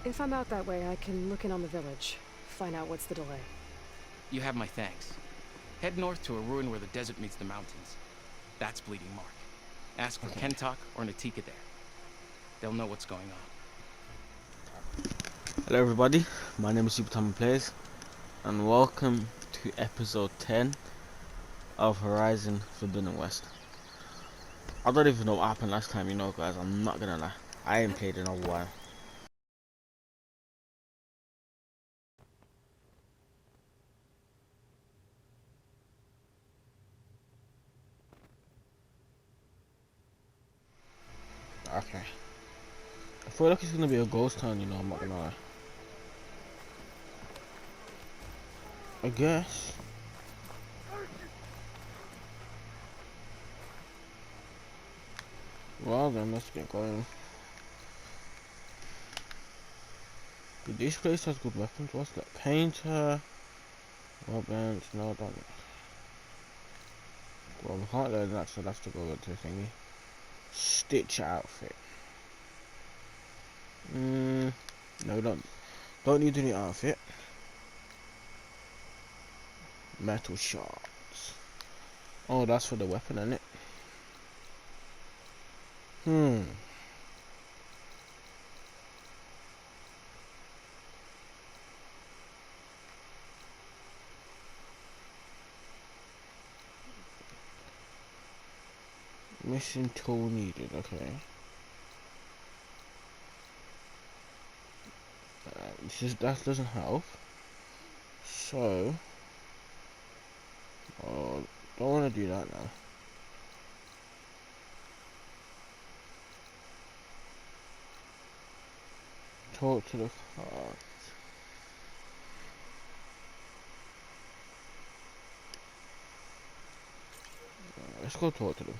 If I'm out that way, I can look in on the village. Find out what's the delay. You have my thanks. Head north to a ruin where the desert meets the mountains. That's Bleeding Mark. Ask for Kentok or Natika there. They'll know what's going on. Hello everybody, my name is Supertymanplays and welcome to episode 10 of Horizon Forbidden West. I don't even know what happened last time, guys, I'm not gonna lie. I ain't played in a while. Okay. I feel like it's gonna be a ghost town, I'm not gonna lie. I guess. Well then, let's get going. This place has good weapons. What's that? Painter. Ulvand. No, don't. Well, we can't learn that, so that's to go into thingy. Stitch outfit. No, don't need any outfit. Metal shards. Oh, that's for the weapon, isn't it? Mission tool needed, okay. That doesn't help. So, don't want to do that now. Talk to the cart. Let's go talk to them.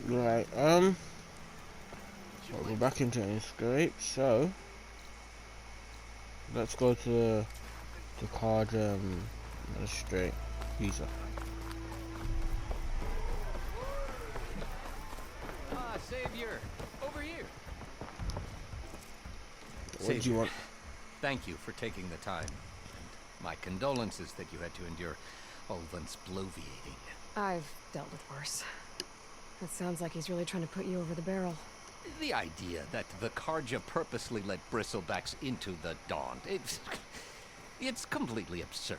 Right, we're back in chainscrape, so let's go to the card straight visa. Savior, over here. What do you want? Thank you for taking the time. And my condolences that you had to endure ulvand's bloviating. I've dealt with worse. It sounds like he's really trying to put you over the barrel. The idea that the Karja purposely let Bristlebacks into the Daunt, it's completely absurd.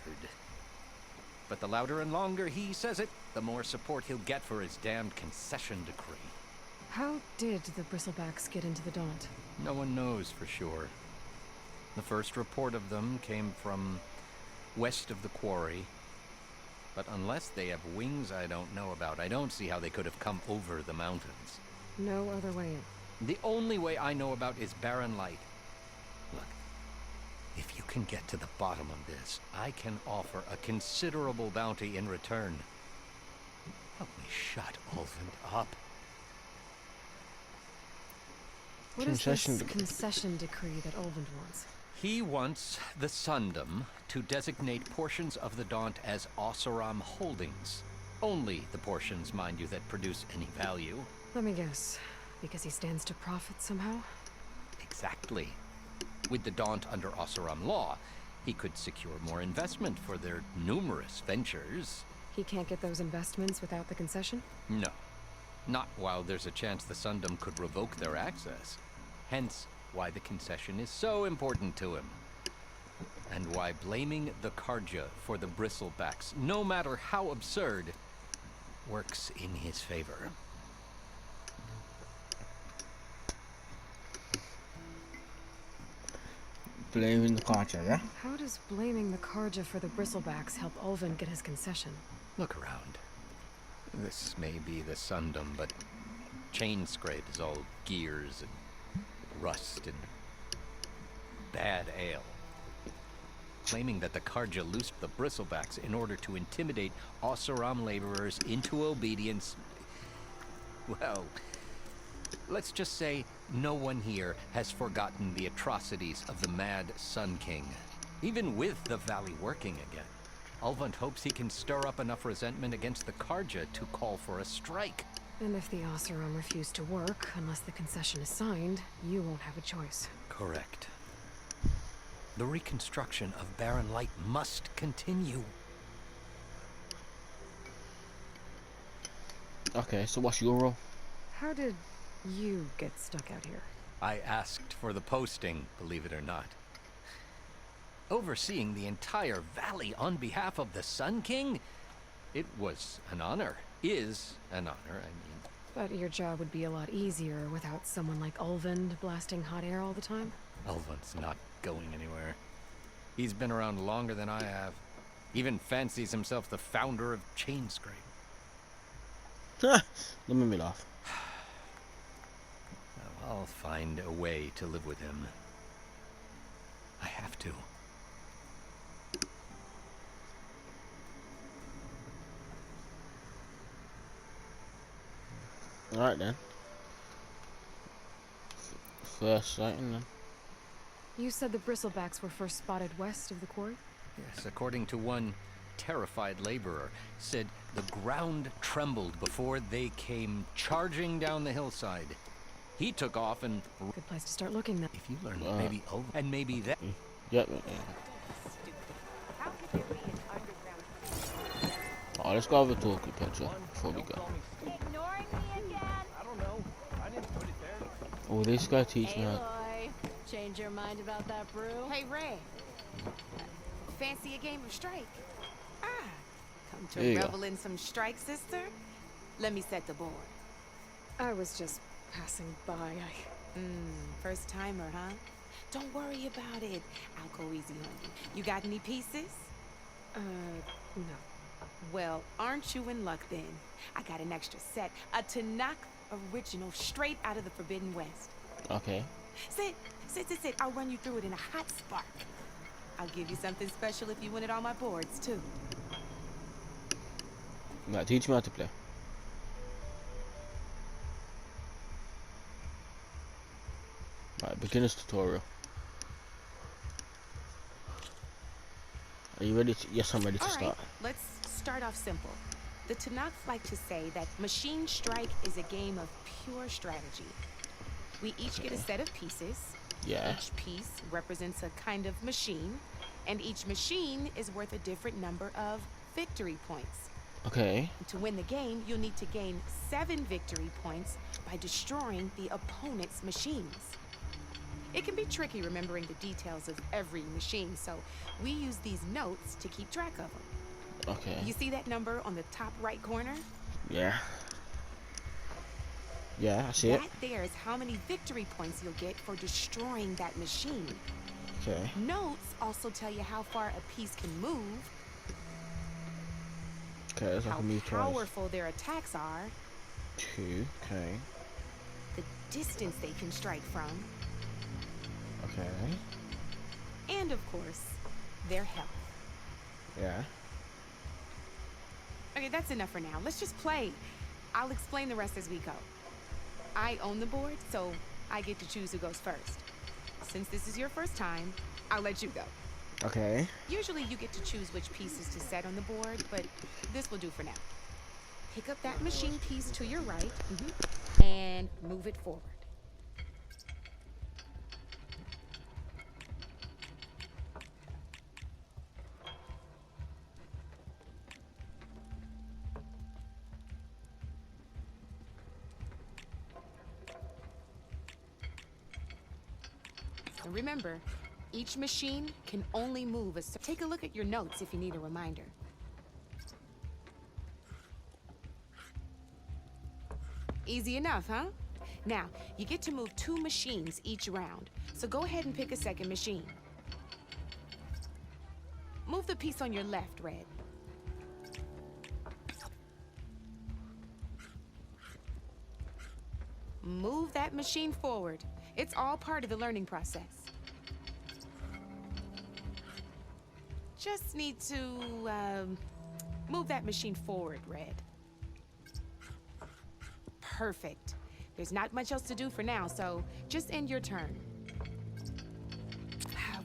But the louder and longer he says it, the more support he'll get for his damned concession decree. How did the Bristlebacks get into the Daunt? No one knows for sure. The first report of them came from west of the quarry. But unless they have wings I don't know about, I don't see how they could have come over the mountains. No other way in. The only way I know about is barren light. Look, if you can get to the bottom of this, I can offer a considerable bounty in return. Help me shut Ulvand up. What is this concession decree that Ulvand wants? He wants the Sundom to designate portions of the Daunt as Oseram holdings. Only the portions, mind you, that produce any value. Let me guess. Because he stands to profit somehow? Exactly. With the Daunt under Oseram law, he could secure more investment for their numerous ventures. He can't get those investments without the concession? No. Not while there's a chance the Sundom could revoke their access. Hence, why the concession is so important to him. and why blaming the Karja for the Bristlebacks, no matter how absurd, works in his favor. Blaming the culture, yeah? How does blaming the Karja for the Bristlebacks help Ulvand get his concession? Look around. This may be the Sundom, but chainscrape is all gears and rust and bad ale. Claiming that the Karja loosed the Bristlebacks in order to intimidate Oseram laborers into obedience. Well, let's just say no one here has forgotten the atrocities of the Mad Sun King. Even with the valley working again, Ulvand hopes he can stir up enough resentment against the Karja to call for a strike. And if the Oseram refuse to work, unless the concession is signed, you won't have a choice. Correct. The reconstruction of Barren Light must continue. Okay, so what's your role? How did you get stuck out here? I asked for the posting, believe it or not. Overseeing the entire valley on behalf of the Sun King? It was an honor. Is an honor, I mean. But your job would be a lot easier without someone like Ulvand blasting hot air all the time? Ulvand's not going anywhere. He's been around longer than I have. Even fancies himself the founder of chainscrape. Don't make me laugh. I'll find a way to live with him. I have to. Alright then. First sighting then. You said the Bristlebacks were first spotted west of the quarry? Yes, according to one terrified laborer, said the ground trembled before they came charging down the hillside. He took off and... Good place to start looking then. If you learn maybe over and maybe that... Yep. Oh, let's go have a talk with Petra before we go. Ignoring me again? I don't know. I didn't put it there. Oh, this guy teach me Hey, how. Loy. Change your mind about that brew? Hey, Ray. Fancy a game of strike? Ah, come There to you go. revel in some strike, sister? Let me set the board. I was just passing by. First timer, huh? Don't worry about it. I'll go easy on you. You got any pieces? No. Well, aren't you in luck then? I got an extra set. A Tanakh original straight out of the Forbidden West. Okay. Sit. I'll run you through it in a hot spark. I'll give you something special if you win it on my boards, too. Right, teach me how to play. Right, beginner's tutorial. Are you ready to? Yes, I'm ready to All right, start. let's start off simple. The Tanakh like to say that Machine Strike is a game of pure strategy. We each get a set of pieces. Yeah. Each piece represents a kind of machine, and each machine is worth a different number of victory points. Okay. To win the game, you'll need to gain 7 victory points by destroying the opponent's machines. It can be tricky remembering the details of every machine, so we use these notes to keep track of them. Okay. You see that number on the top right corner? Yeah. Yeah, I see it. That there is how many victory points you'll get for destroying that machine. Okay. Notes also tell you how far a piece can move, Okay, so I how can move twice. powerful their attacks are, 2. Okay. the distance they can strike from, Okay. and of course, their health. Yeah. Okay, that's enough for now. Let's just play. I'll explain the rest as we go. I own the board, so I get to choose who goes first. Since this is your first time, I'll let you go. Okay. Usually you get to choose which pieces to set on the board, but this will do for now. Pick up that machine piece to your right, and move it forward. And remember, Each machine can only move a... Take a look at your notes if you need a reminder. Easy enough, huh? Now, you get to move 2 machines each round, so go ahead and pick a second machine. Move the piece on your left, Red. Move that machine forward. It's all part of the learning process. Just need to, move that machine forward, Red. Perfect. There's not much else to do for now, so just end your turn.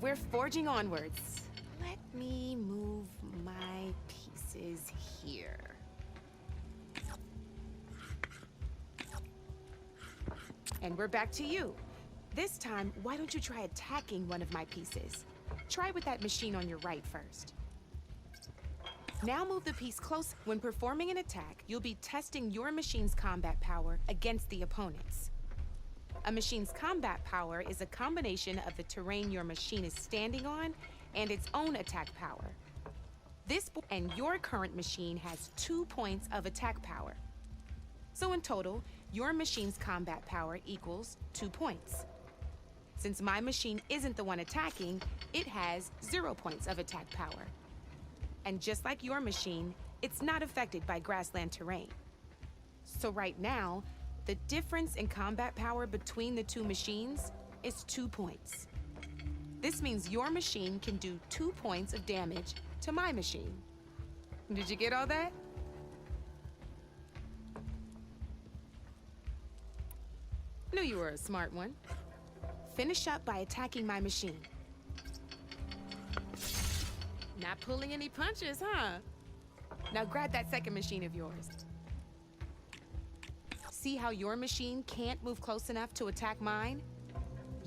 We're forging onwards. Let me move my pieces here. And we're back to you. This time, why don't you try attacking one of my pieces? Try with that machine on your right first. Now move the piece close. When performing an attack, you'll be testing your machine's combat power against the opponent's. A machine's combat power is a combination of the terrain your machine is standing on and its own attack power. And your current machine has 2 points of attack power. So in total, your machine's combat power equals 2 points. Since my machine isn't the one attacking, it has 0 points of attack power. And just like your machine, it's not affected by grassland terrain. So right now, the difference in combat power between the 2 machines is 2 points. This means your machine can do 2 points of damage to my machine. Did you get all that? Knew you were a smart one. Finish up by attacking my machine. Not pulling any punches, huh? Now grab that second machine of yours. See how your machine can't move close enough to attack mine?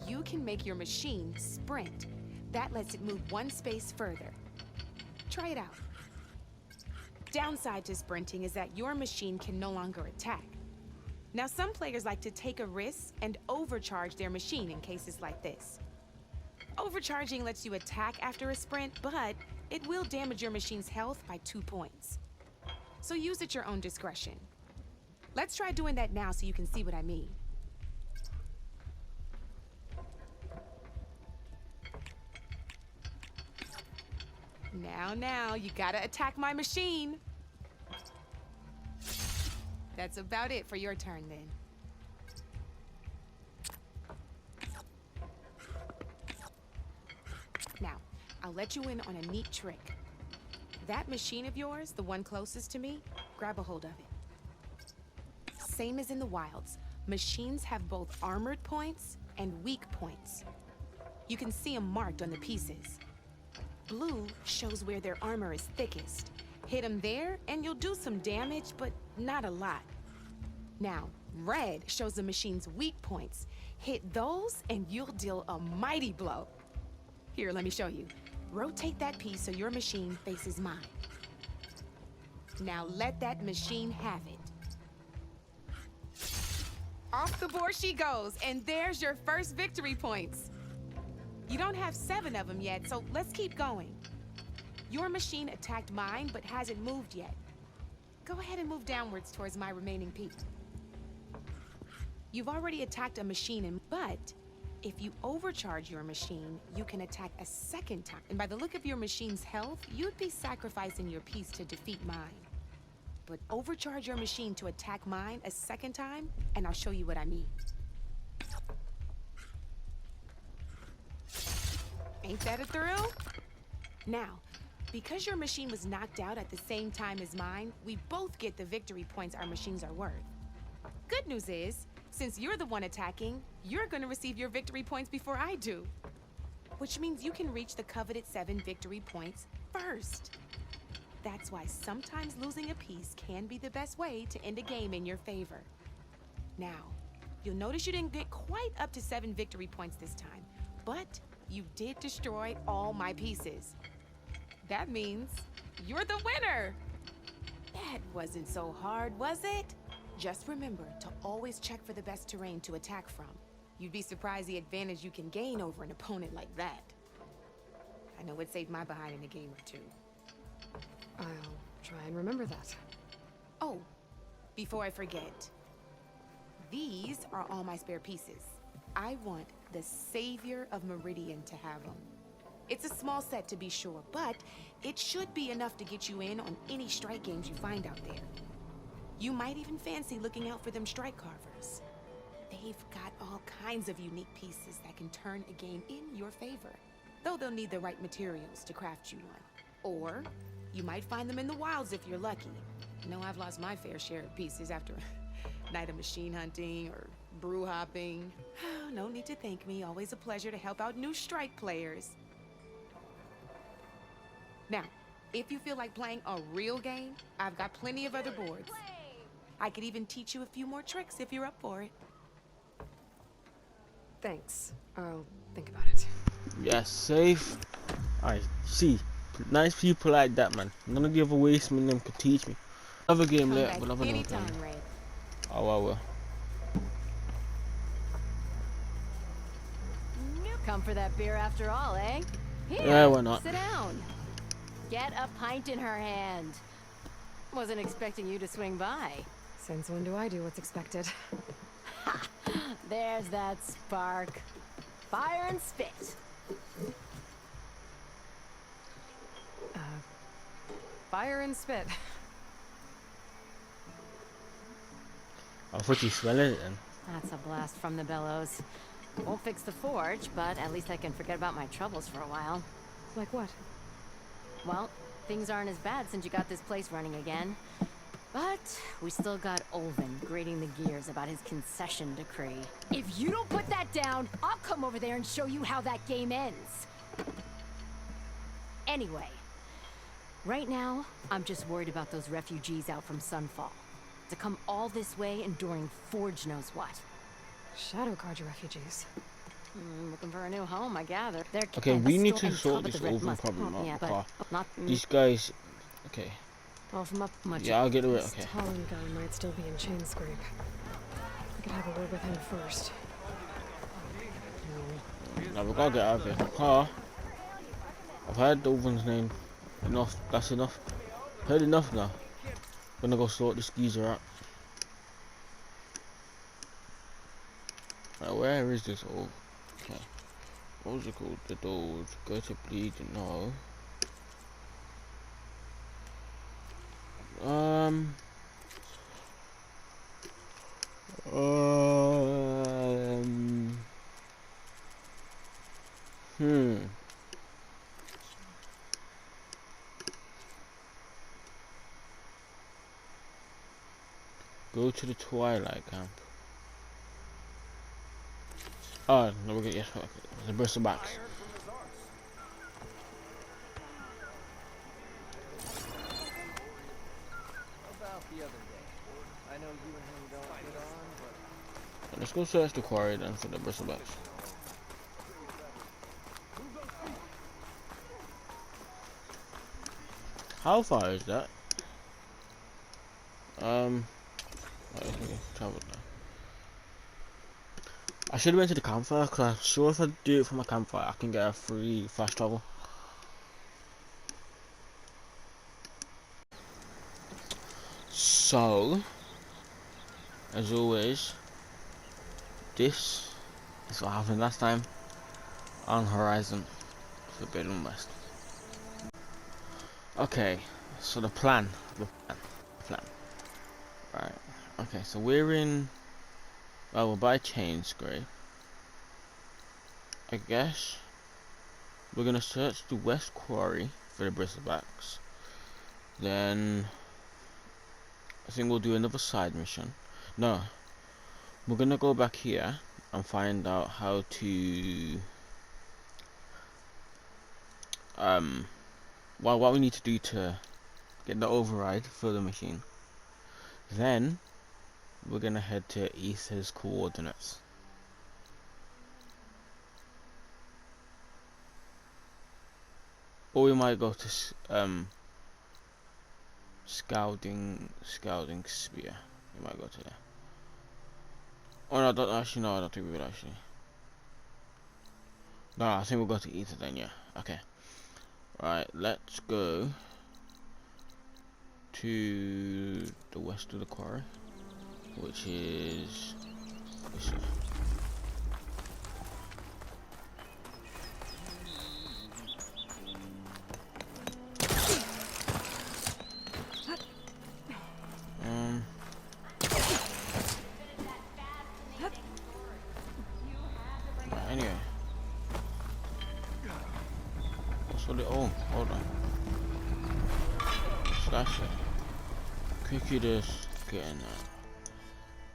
You can make your machine sprint. That lets it move 1 space further. Try it out. Downside to sprinting is that your machine can no longer attack. Now, some players like to take a risk and overcharge their machine in cases like this. Overcharging lets you attack after a sprint, but it will damage your machine's health by 2 points. So use at your own discretion. Let's try doing that now so you can see what I mean. Now, you gotta attack my machine. That's about it for your turn, then. Now, I'll let you in on a neat trick. That machine of yours, the one closest to me, grab a hold of it. Same as in the wilds, machines have both armored points and weak points. You can see them marked on the pieces. Blue shows where their armor is thickest. Hit them there, and you'll do some damage, but not a lot. Now, red shows the machine's weak points. Hit those, and you'll deal a mighty blow. Here, let me show you. Rotate that piece so your machine faces mine. Now let that machine have it. Off the board she goes, and there's your first victory points. You don't have 7 of them yet, so let's keep going. Your machine attacked mine, but hasn't moved yet. Go ahead and move downwards towards my remaining piece. You've already attacked a machine, but if you overcharge your machine, you can attack a second time. And by the look of your machine's health, you'd be sacrificing your piece to defeat mine. But overcharge your machine to attack mine a second time, and I'll show you what I mean. Ain't that a thrill? Now, because your machine was knocked out at the same time as mine, we both get the victory points our machines are worth. Good news is, since you're the one attacking, you're gonna receive your victory points before I do. Which means you can reach the coveted 7 victory points first. That's why sometimes losing a piece can be the best way to end a game in your favor. Now, you'll notice you didn't get quite up to 7 victory points this time, but you did destroy all my pieces. That means you're the winner! That wasn't so hard, was it? Just remember to always check for the best terrain to attack from. You'd be surprised the advantage you can gain over an opponent like that. I know it saved my behind in a game or two. I'll try and remember that. Oh, before I forget, these are all my spare pieces. I want the Savior of Meridian to have them. It's a small set to be sure, but it should be enough to get you in on any strike games you find out there. You might even fancy looking out for them strike carvers. They've got all kinds of unique pieces that can turn a game in your favor, though they'll need the right materials to craft you one. Or you might find them in the wilds if you're lucky. You know, I've lost my fair share of pieces after a night of machine hunting or brew hopping. No need to thank me. Always a pleasure to help out new strike players. Now, if you feel like playing a real game, I've got plenty of other boards. I could even teach you a few more tricks if you're up for it. Thanks. I'll think about it. Yeah, safe. I see. Nice people like that, man. None of the other wastemen them could teach me. Another game Come later, back but another game. anytime, Ray. Oh, I will. Come for that beer after all, eh? Here, Yeah, why not? sit down. Get a pint in her hand. Wasn't expecting you to swing by. Since when do I do what's expected? There's that spark. Fire and spit. Fire and spit. I thought you smell it then. That's a blast from the bellows. Won't fix the forge, but at least I can forget about my troubles for a while. Like what? Well, things aren't as bad since you got this place running again. But we still got Ulvand grating the gears about his concession decree. If you don't put that down, I'll come over there and show you how that game ends. Anyway, right now, I'm just worried about those refugees out from Sunfall. To come all this way enduring Forge knows what. Shadow Carja refugees. Looking for a new home, I gather. They're Okay, we need to and sort top of this the red over must- problem out. Yeah, car. but not These guys. Okay. All from up much. Yeah, I'll get to it. This Okay. Talon guy might still be in chainscrape. I could have a word with him first. Now we gotta get out of here. Car. I've heard Ulvand's name. Enough. That's enough. Heard enough now. Gonna go sort this geezer out. Now where is this? Oh, okay. What was it called? The doors. Go to bleed. No. Um. Go to the Twilight Camp. Oh, no, we're good. Yes, okay. The Bristlebacks. About the other day. I know you and him don't get on, but Let's go search the quarry then for the Bristlebacks. How far is that? Okay, travel now. I should have went to the campfire because I'm sure if I do it from a campfire, I can get a free fast travel. So, as always, this is what happened last time on Horizon Forbidden West. Okay, so the plan. Right. Okay, so we're in. Well, we're by chainscrape. I guess we're gonna search the West Quarry for the Bristlebacks. Then I think we'll do another side mission. No, we're gonna go back here and find out how to what we need to do to get the override for the machine. Then we're gonna head to Ether's coordinates. Or we might go to scouting spear. We might go to there. Oh no, I don't think we would actually. No, I think we'll go to Ether then, yeah. Okay. Right, let's go to the west of the quarry, which is this way. Right, anyway. Oh, hold on. Slash it. Quickly just get in there.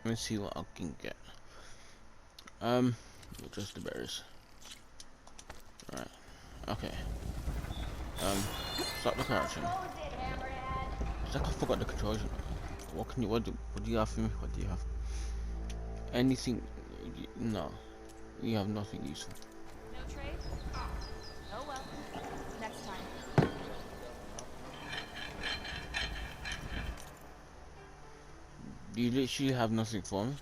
Let me see what I can get. Just the berries. Right. Okay. Stop the crouching. It's like I forgot the controls. What can you? What do you have for me? What do you have? Anything? No. You have nothing useful. No trade? Oh well. Next time. You literally have nothing for me.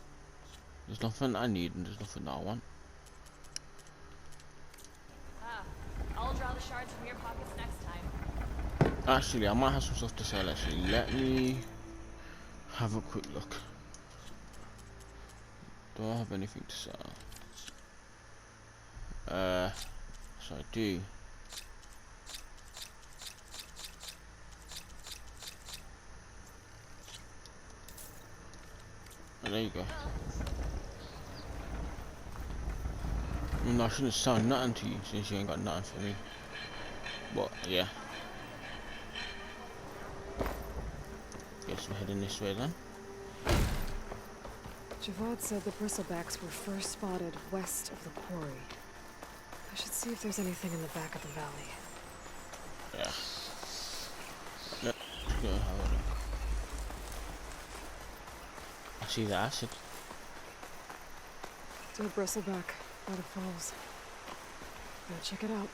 There's nothing I need and there's nothing I want. I'll draw the shards from your pockets next time. Actually, I might have some stuff to sell. Actually, let me have a quick look. Do I have anything to sell? So I do. Oh, there you go. I mean, I shouldn't sell nothing to you since you ain't got nothing for me. But yeah. Guess we're heading this way then. Javad said the Bristlebacks were first spotted west of the quarry. I should see if there's anything in the back of the valley. Yeah. Let's go have a look. I see the acid. To a bristleback by the falls. Gotta check it out.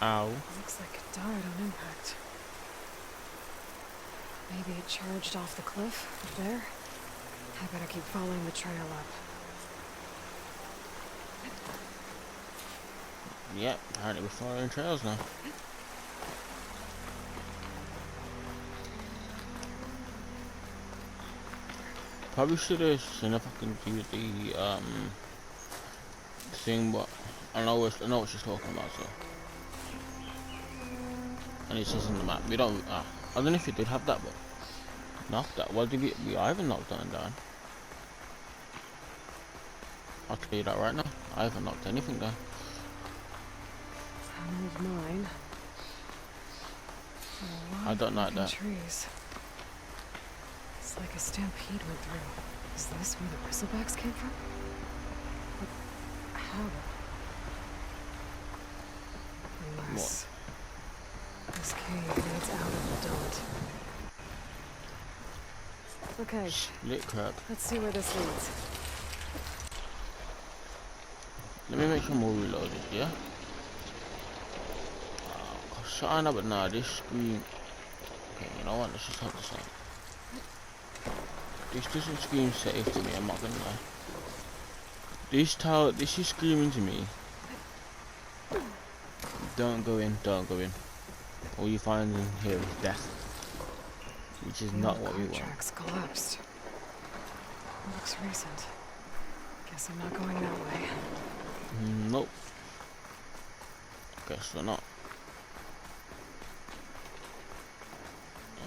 Ow. Looks like it died on impact. Maybe it charged off the cliff up there. I better keep following the trail up. Yep, apparently we're following trails now. Probably should have seen if I can do the thing, but I know what she's talking about, so. And it says in the map. We don't. I don't know if you did have that, but knocked that. What did we haven't knocked that down. I'll tell you that right now. I haven't knocked anything down. An old mine. I don't like that. Trees. It's like a stampede went through. Is this where the Bristlebacks came from? But how? Unless this cave leads out of the Daunt. Okay, Split crap. let's see where this leads. Let me make sure more reloaded, yeah? Shine up, but nah, this screen. Okay, you know what? Let's just have this on. This doesn't scream safe to me, I'm not gonna lie. This is screaming to me. Don't go in, don't go in. All you find in here is death. Which is not what we want. Tracks collapsed. Looks recent. Guess I'm not going that way. Nope. Guess we're not.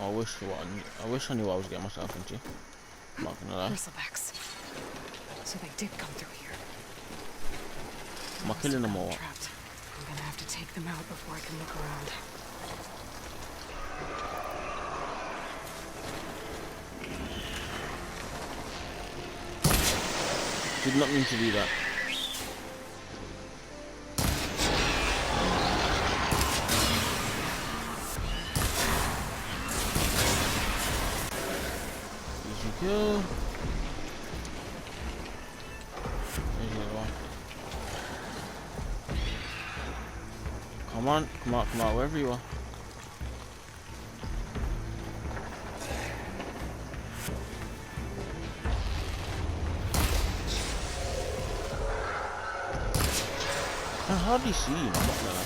I wish I knew what I was getting myself into. I'm not gonna lie. Bristlebacks. So they did come through here. Am I killing them all? Trapped. I'm gonna have to take them out before I can look around. Did not mean to do that. Easy kill. There's the other one. Come on, come on, wherever you are. hardly see him. I'm not gonna lie.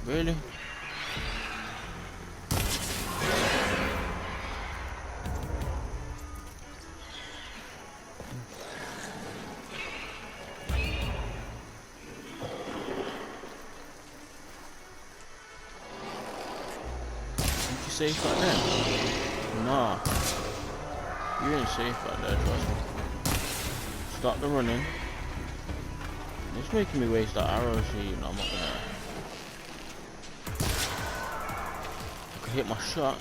Really? Safe out there? Nah. You ain't safe out there, trust me. Stop the running. It's making me waste that arrows here, you know, I'm not gonna... I could hit my shot.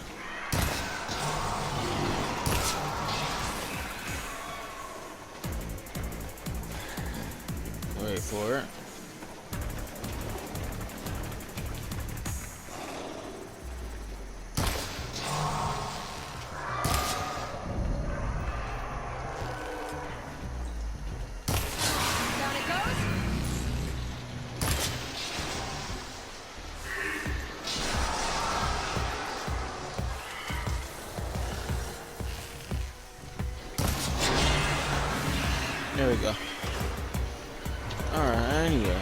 Wait for it. There we go. Alright, anyway.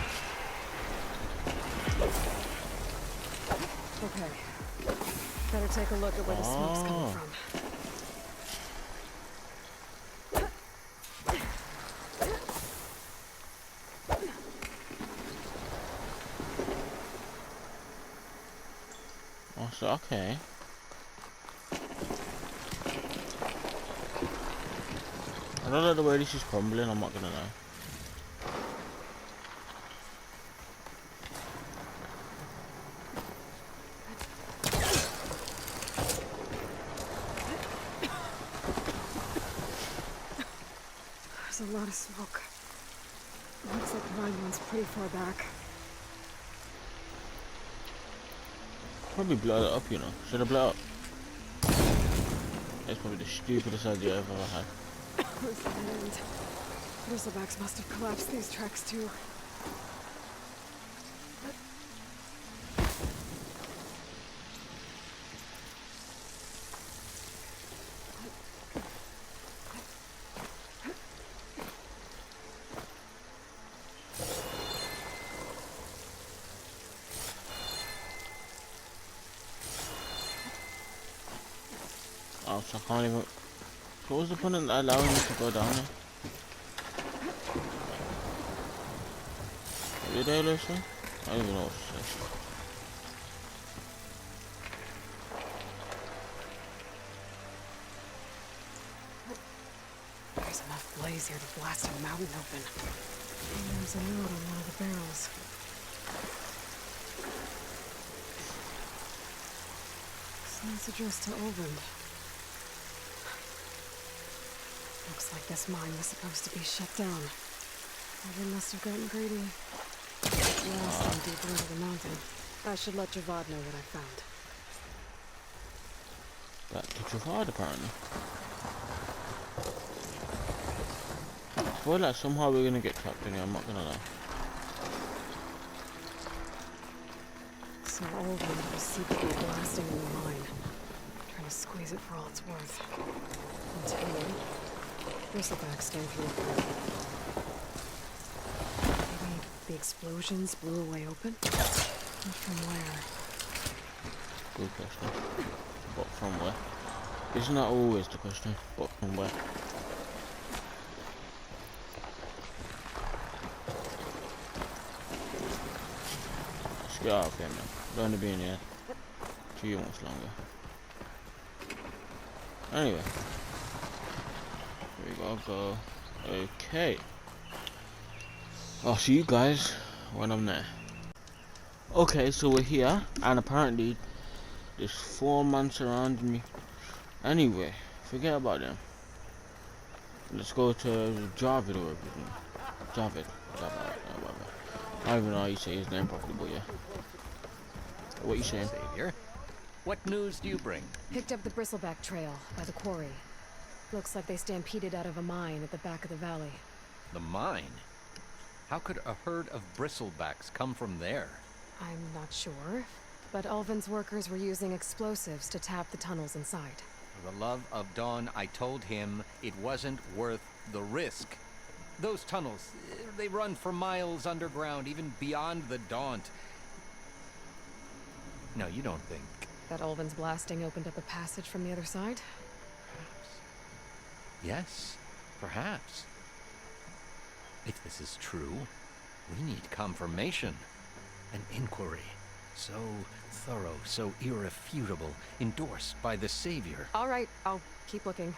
Okay. Better take a look at where the smoke's coming from. Oh, so okay. I don't like the way this is crumbling, I'm not gonna lie. There's a lot of smoke. Looks like the mine runs pretty far back. Probably blow it up, you know. Should I blow it up? That's probably the stupidest idea I've ever had. And Bristlebacks must have collapsed these tracks too. Oh, so I can't even... So what's the point of allowing me to go down there? Did I listen? I don't even know what to say. There's enough blaze here to blast a mountain open. And there's a note on one of the barrels. It's addressed to Ulvand. Looks like this mine was supposed to be shut down. Ulvand must have gotten greedy. Blasting deeper into the mountain. I should let Javad know what I found. That to Javad, apparently. I feel like somehow we're gonna get trapped in here, I'm not gonna lie. So Ulvand was secretly blasting in the mine. Trying to squeeze it for all it's worth. Until Bristlebacks came through. Maybe the explosions blew away open? And from where? Good question. But from where? Isn't that always the question? But from where? Let's get out of here, man. Don't want to be in here too much longer. Anyway. Here we go. Okay. I'll see you guys when I'm there. Okay, so we're here, and apparently there's 4 men surrounding me. Anyway, forget about them. Let's go to Javid or everything. Javid, whatever. I don't even know how you say his name properly, but yeah. What you saying? Savior, what news do you bring? Picked up the Bristleback trail by the quarry. Looks like they stampeded out of a mine at the back of the valley. The mine? How could a herd of bristlebacks come from there? I'm not sure, but Ulvand's workers were using explosives to tap the tunnels inside. For the love of Dawn, I told him it wasn't worth the risk. Those tunnels, they run for miles underground, even beyond the Daunt. No, you don't think. That ulvand's blasting opened up a passage from the other side? Yes, perhaps. If this is true, we need confirmation. An inquiry. So thorough, so irrefutable, endorsed by the Savior. All right, I'll keep looking.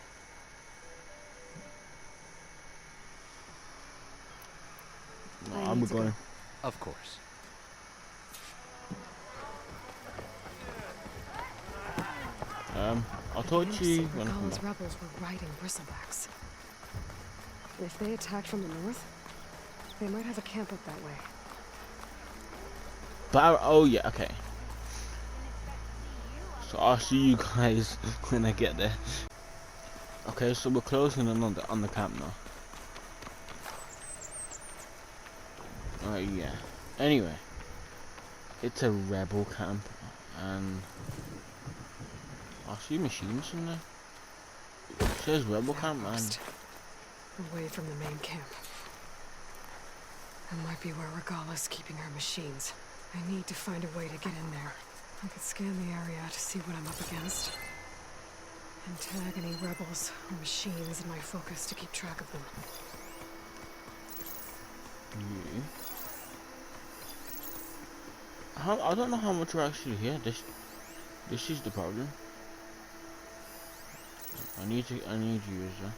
No, I'm going. Of course. I'll talk to you when I come Galen's back. rebels were riding bristlebacks. If they attacked from the north, they might have a camp up that way. But oh yeah, okay. So I'll see you guys when I get there. Okay, so we're closing in on the camp now. Yeah. Anyway, it's a rebel camp, and I see machines in there. It says rebel camp, man. Away from the main camp. That might be where Regala's keeping her machines. I need to find a way to get in there. I could scan the area to see what I'm up against. And tag any rebels or machines in my focus to keep track of them. Yeah. I don't know how much we're actually here. This is the problem. I need to use that.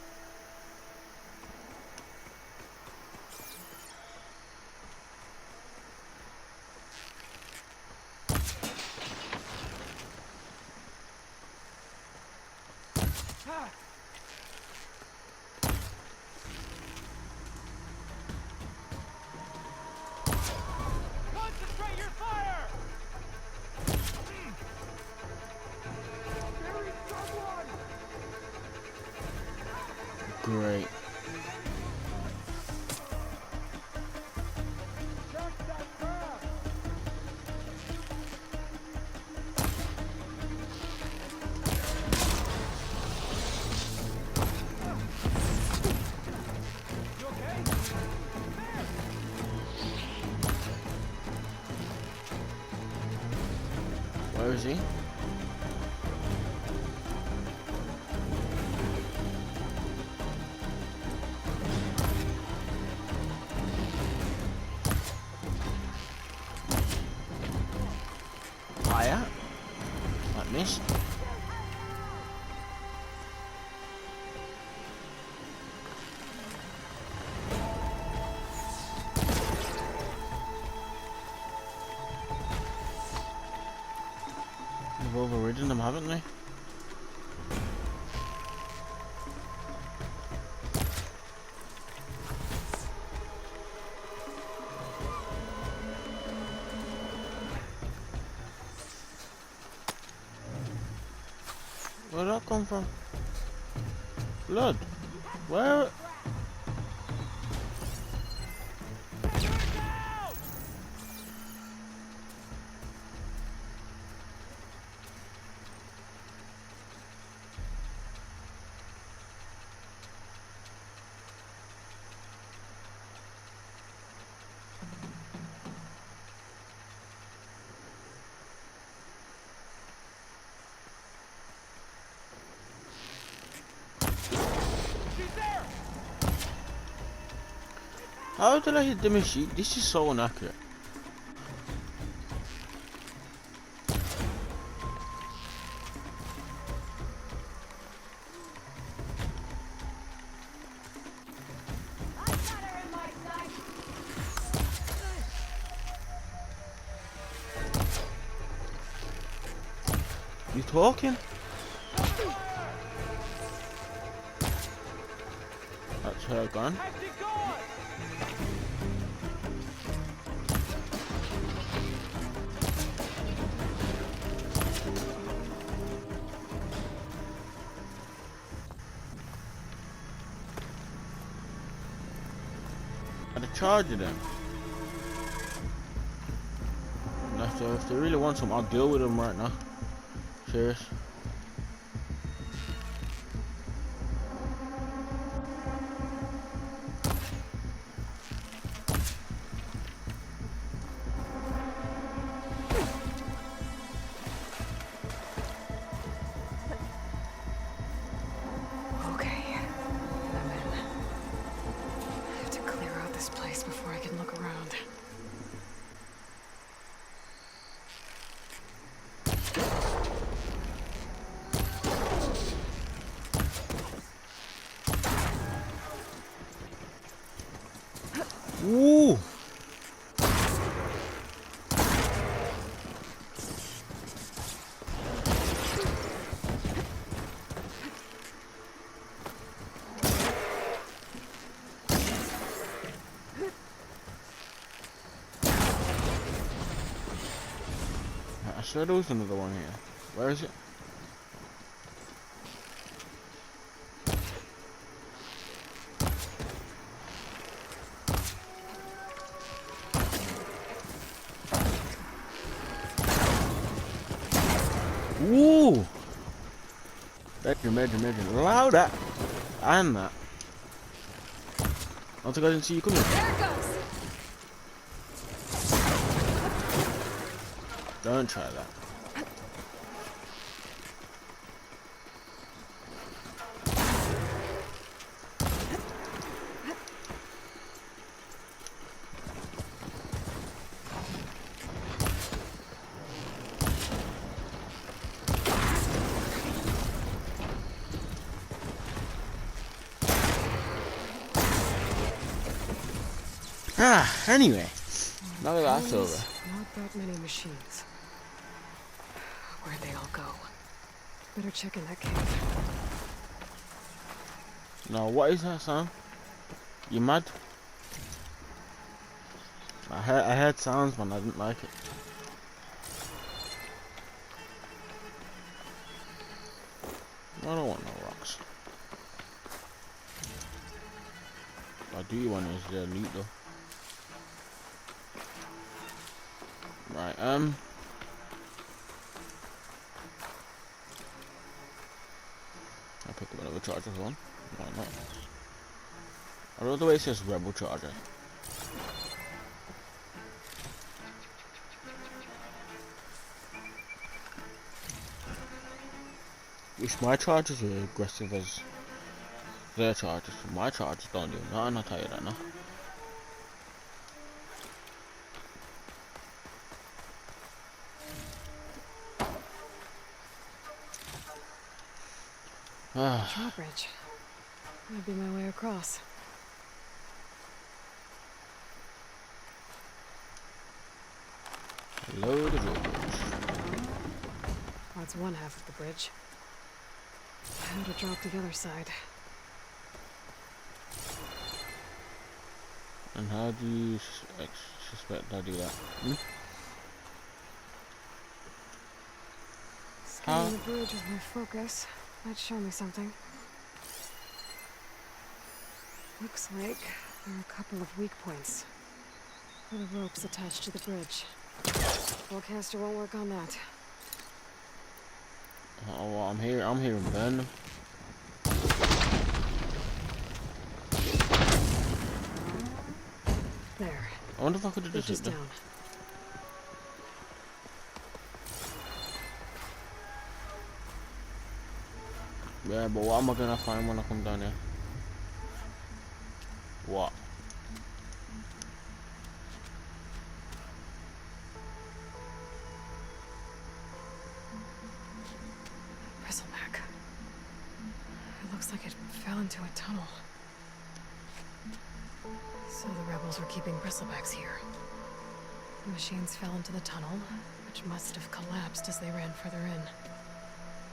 Concentrate your fire! Great. Where is he? Fire? Like this? They've overridden them, haven't they? Where'd that come from? Blood? Where? How did I hit the machine? This is so inaccurate. You talking? That's her gun. Charging them. If they really want some, I'll deal with them right now. Serious. swear there was another one here. Where is it? Ooh! Imagine. Louder! And that. I don't think I didn't see you coming. There it goes! Don't try that. Anyway, now that that's over. Not that many machines. Where'd they all go? Better check in that cave. Now, what is that sound? You mad? I heard sounds, but I didn't like it. I don't want no rocks. I do want is the loot though. Right, I'll pick up another charger one. Why not? I love the way it says Rebel Charger. Wish my chargers were aggressive as their chargers. My chargers don't do nothing, I'll tell you that now. Drawbridge. Might be my way across. Hello, the drawbridge. That's one half of the bridge. How to drop the other side. And how do you suspect I do that? Scanning the bridge with my focus might show me something. Looks like there are a couple of weak points. For the ropes attached to the bridge. Forecaster won't work on that. Oh, well, I'm here and burn them. There. I wonder if I could have just Bridge is hit them. down. Yeah, but what am I gonna find when I come down here? What? Bristleback. It looks like it fell into a tunnel. So the rebels were keeping bristlebacks here. The machines fell into the tunnel, which must have collapsed as they ran further in.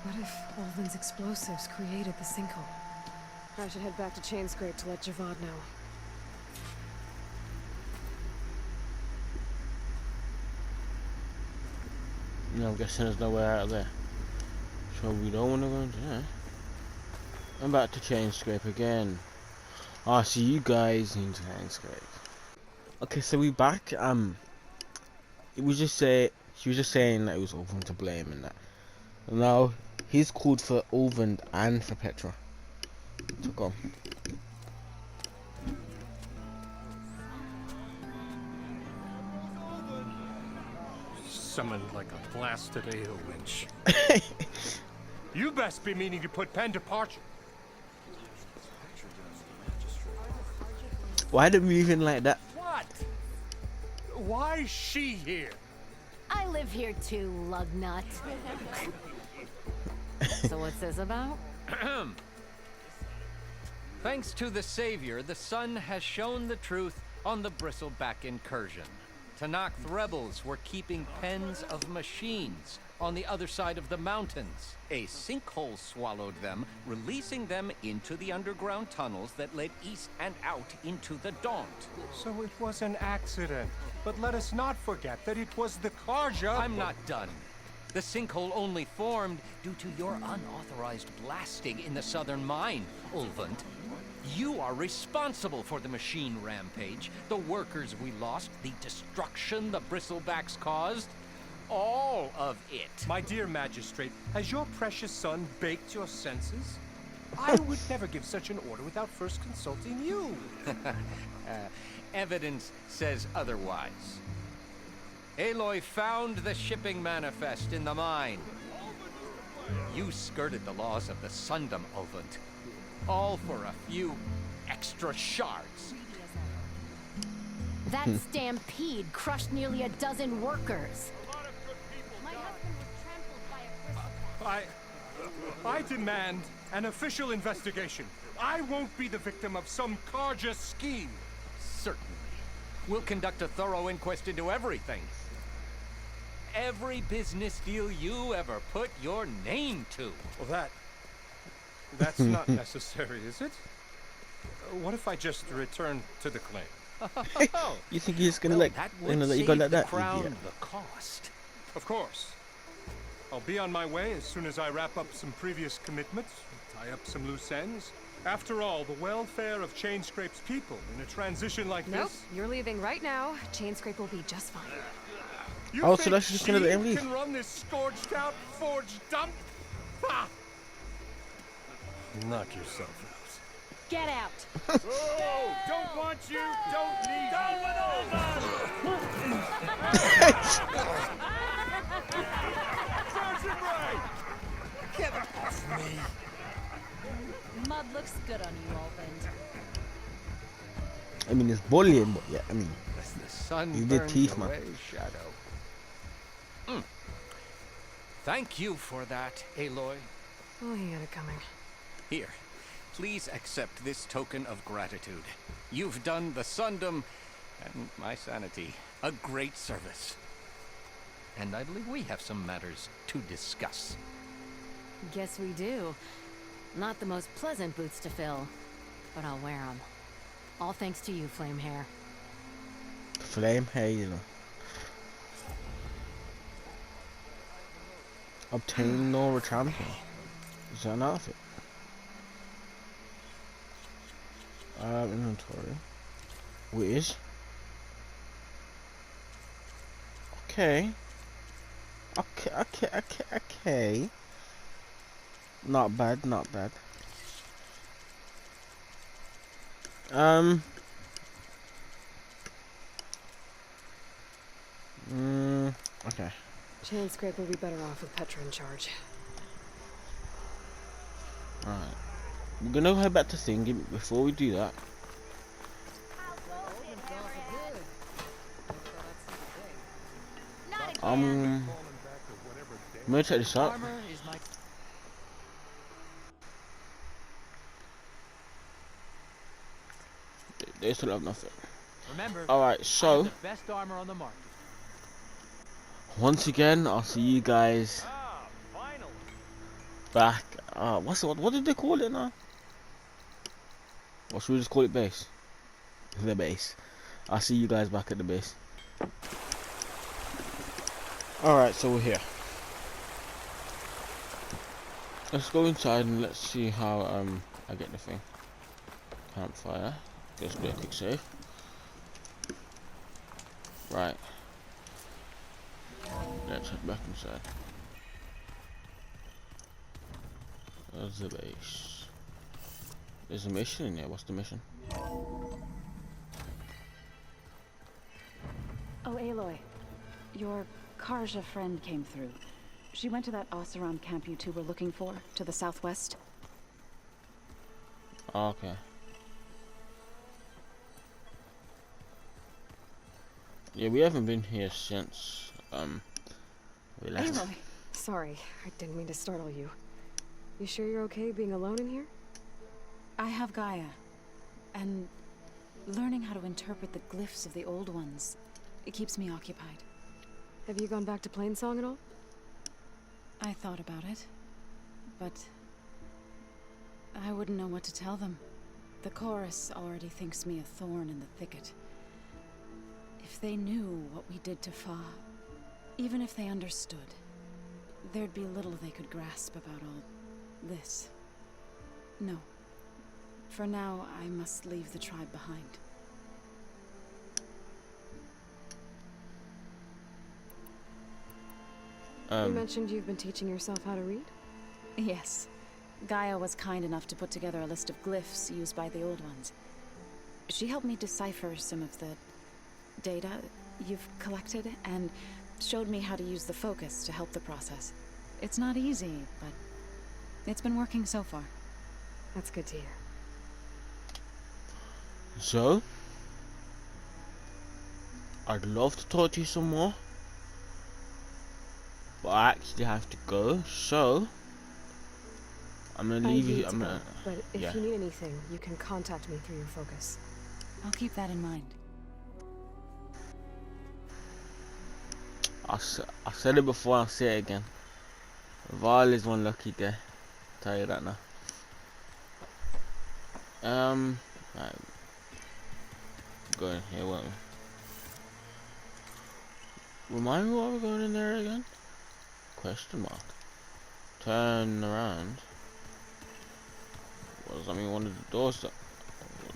What if Ulvand's explosives created the sinkhole? I should head back to Chainscrape to let Javad know. You know, I'm guessing there's no way out of there. So we don't want to go into there. I'm back to Chainscrape again. I'll see you guys in Chainscrape. Okay, so we back. It was just she was just saying that it was Ulvand to blame and that. And now he's called for Ulvand and for Petra to go. Summoned like a blasted ale winch. You best be meaning to put pen to parchment. Why did we even like that? What? Why is she here? I live here too, lugnut. So what's this about? Thanks to the Savior, the sun has shown the truth on the Bristleback incursion. Tanakh rebels were keeping pens of machines on the other side of the mountains. A sinkhole swallowed them, releasing them into the underground tunnels that led east and out into the Daunt. So it was an accident. But let us not forget that it was the Karja. I'm not done. The sinkhole only formed due to your unauthorized blasting in the southern mine, Ulvand. You are responsible for the machine rampage, the workers we lost, the destruction the Bristlebacks caused. All of it. My dear magistrate, has your precious son baked your senses? I would never give such an order without first consulting you. Evidence says otherwise. Aloy found the shipping manifest in the mine. You skirted the laws of the Sundom, Ulvand. All for a few extra shards. That stampede crushed nearly a dozen workers. My husband was trampled by a Bristlebacks. I demand an official investigation. I won't be the victim of some Karja scheme. Certainly. We'll conduct a thorough inquest into everything. Every business deal you ever put your name to. Well, that's not necessary, is it? What if I just return to the claim? You think he's gonna Well, let that you would know that you save got like the that? crown Idiot. the cost. Of course. I'll be on my way as soon as I wrap up some previous commitments, tie up some loose ends. After all, the welfare of Chainscrape's people in a transition like Nope, this... you're leaving right now. Chainscrape will be just fine. You Oh, think so that's just gonna let him leave? can run this scorched out, forged dump? Ha! Knock yourself out. Get out! Oh, don't want you, don't need Mud looks good on you, Ulvand. I mean, it's bullying, but yeah, I mean, As the sun You did burns teeth, man. away shadow. Thank you for that, Aloy. Oh, he had it coming. Here, please accept this token of gratitude. You've done the Sundom and my sanity a great service. And I believe we have some matters to discuss. Guess we do. Not the most pleasant boots to fill, but I'll wear them. All thanks to you, Flame Hair. flame hair, you know. Obtain Nora Champion. Is that an outfit? Inventory. Whiz. Okay. Okay. Not bad, not bad. Okay. Chainscrape will be better off with Petra in charge. Alright. We're gonna head back to Thingy, but before we do that, I'm gonna check this out. They still have nothing. Remember, Alright, so the best armor on the market. once again, I'll see you guys finally. back. What did they call it now? Or should we just call it base? The base. I'll see you guys back at the base. Alright, so we're here. Let's go inside and let's see how I get the thing. Campfire. Let's do a quick save. Right. Let's head back inside. There's the base. There's a mission in there. What's the mission? Oh, Aloy. Your Karja friend came through. She went to that Oseram camp you two were looking for, to the southwest. Oh, okay. Yeah, we haven't been here since we left. Aloy. Sorry, I didn't mean to startle you. You sure you're okay being alone in here? I have Gaia. And learning how to interpret the glyphs of the old ones, it keeps me occupied. Have you gone back to Plainsong at all? I thought about it, but I wouldn't know what to tell them. The chorus already thinks me a thorn in the thicket. If they knew what we did to Fa, even if they understood, there'd be little they could grasp about all this. No. For now, I must leave the tribe behind. You mentioned you've been teaching yourself how to read? Yes. Gaia was kind enough to put together a list of glyphs used by the Old Ones. She helped me decipher some of the data you've collected, and showed me how to use the focus to help the process. It's not easy, but it's been working so far. That's good to hear. So, I'd love to talk to you some more, but I actually have to go, so I'm gonna leave you. I'm gonna. But if you need anything, you can contact me through your focus. I'll keep that in mind. I said it before, I'll say it again. Val is one lucky day. Tell you that now. Right. Go in here, won't we? Remind me why we're going in there again? Question mark. Turn around. What does that mean? One of the doors that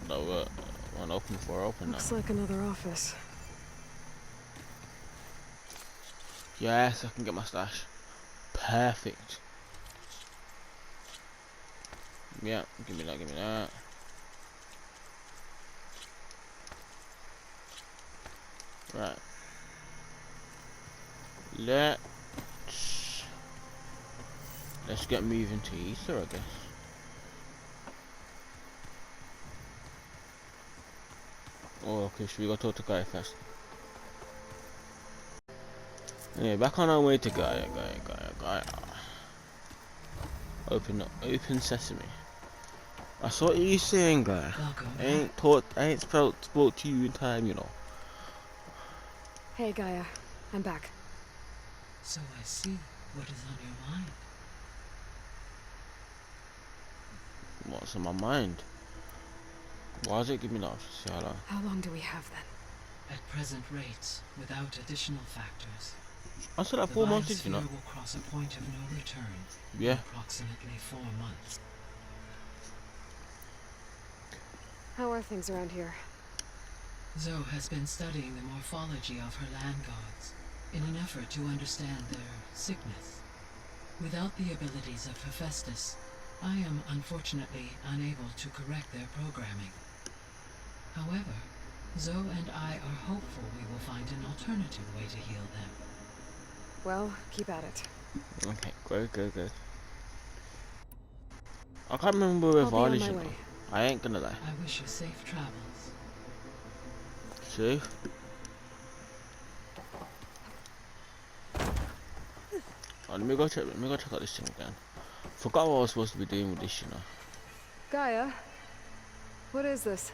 were open before open now. Looks like another office. Yes, I can get my stash. Perfect. Yeah, give me that, give me that. Right. Let's get moving to Ether, I guess. Oh, okay, should we go talk to Gaia first? Yeah, back on our way to Gaia. Open sesame. I saw what you saying, Gaia. I ain't spoke to you in time, you know. Hey, Gaia. I'm back. So I see what is on your mind. What's on my mind? Why does it give me that? How long do we have then? At present rates, without additional factors, I said that 4 months, you know. will cross a point of no return. Yeah. In approximately 4 months. How are things around here? Zoe has been studying the morphology of her land gods in an effort to understand their sickness. Without the abilities of Hephaestus, I am unfortunately unable to correct their programming. However, Zoe and I are hopeful we will find an alternative way to heal them. Well, keep at it. Okay, good. I can't remember where Val is. I ain't gonna lie. I wish you safe travels. Safe? Oh, let me go check out this thing again. Forgot what I was supposed to be doing with this, you know. Gaia, what is this?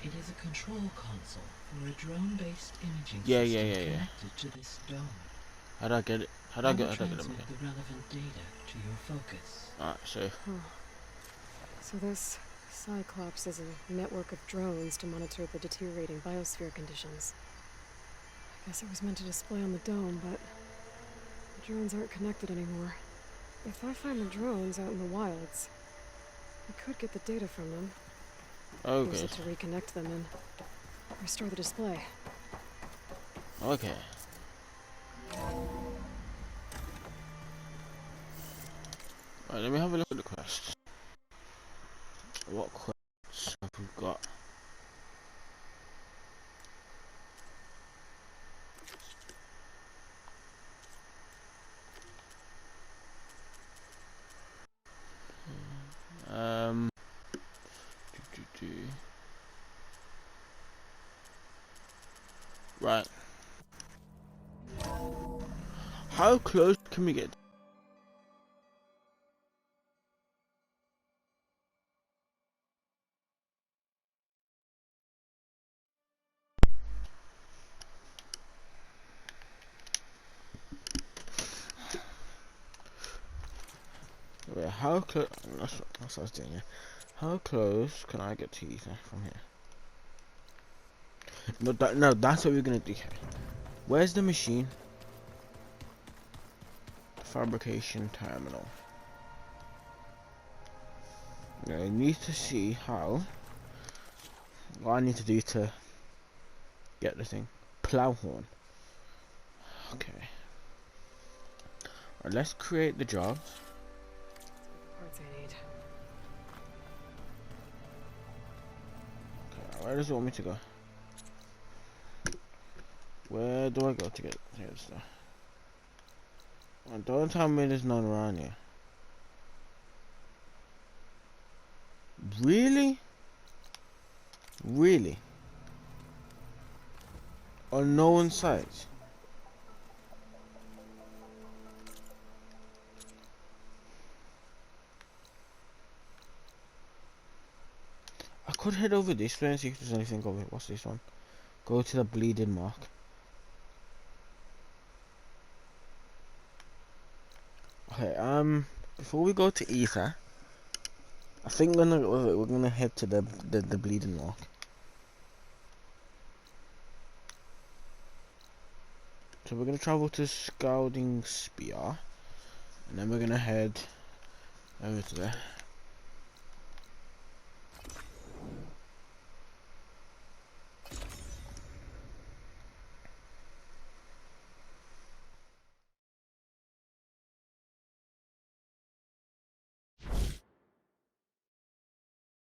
It is a control console for a drone-based imaging system connected to this dome. How do I get it? How do I get it? The relevant data to your focus. Alright, safe. So this Cyclops is a network of drones to monitor the deteriorating biosphere conditions. I guess it was meant to display on the dome, but the drones aren't connected anymore. If I find the drones out in the wilds, I could get the data from them. Okay. Use it to reconnect them and restore the display. Okay. Alright, let me have a look at the quests. What quests have we got? Right. How close can we get? Wait, how close? That's what I was doing. Yeah. How close can I get to Ether from here? No, that's what we're gonna do here. Where's the machine? fabrication terminal. Now I need to see what I need to do to get the thing. Plow horn. Okay. Alright, let's create the jobs. Parts I need. Okay, where does it want me to go? Where do I go to get stuff? Don't tell me there's none around here. Really? Really? On no one's site? I could head over this way and see if there's anything over here. What's this one? Go to the bleeding mark. Okay, before we go to Ether, I think we're gonna head to the bleeding mark. So we're gonna travel to Scouting Spear, and then we're gonna head over to there.